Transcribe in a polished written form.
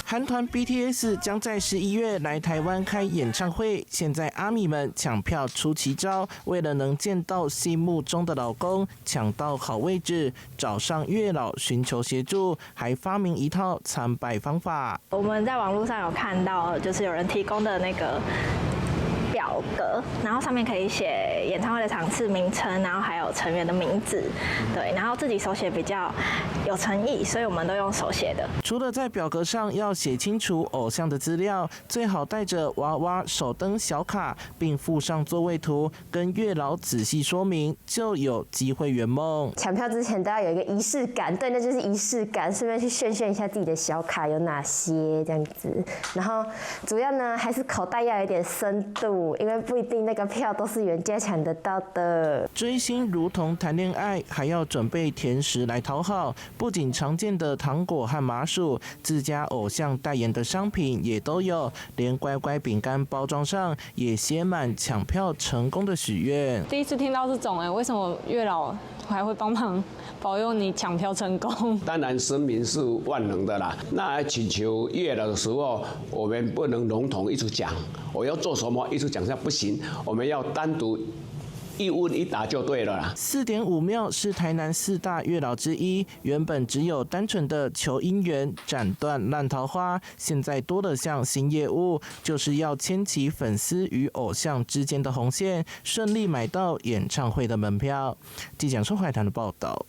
韓團 BTS 將在11月來台灣開演唱會，現在阿米們搶票出奇招，為了能見到心目中的老公，搶到好位置，找上月老尋求協助，還發明一套參拜方法。我們在網絡上有看到，就是有人提供的那個表格，然後上面可以寫演唱會的場次名稱，然後還有成員的名字，对，然後自己手寫比較有誠意，所以我們都用手寫的。除了在表格上要寫清楚偶像的資料，最好帶着娃娃手燈小卡，並附上座位圖，跟月老仔細說明，就有機會圓夢。搶票之前都要有一個儀式感，對，那就是儀式感，順便去炫一下自己的小卡有哪些這樣子。然後主要呢，還是口袋要有點深度。因為不一定那個票都是原價搶得到的。追星如同談戀愛，還要準備甜食來討好。不僅常見的糖果和麻薯，自家偶像代言的商品也都有，連乖乖餅乾包裝上也寫滿搶票成功的許願。第一次聽到這種為什麼月老還會幫忙保佑你搶票成功？當然神明是萬能的啦。那請求月老的時候，我們不能籠統一直講，我要做什麼一直講下不行，我們要單獨一問一答就對了啦。4.5廟是台南4大月老之一，原本只有單純的求姻緣、斬斷爛桃花，現在多了項新業務，就是要牽起粉絲與偶像之間的紅線，順利買到演唱會的門票。記者蘇懷談的報道。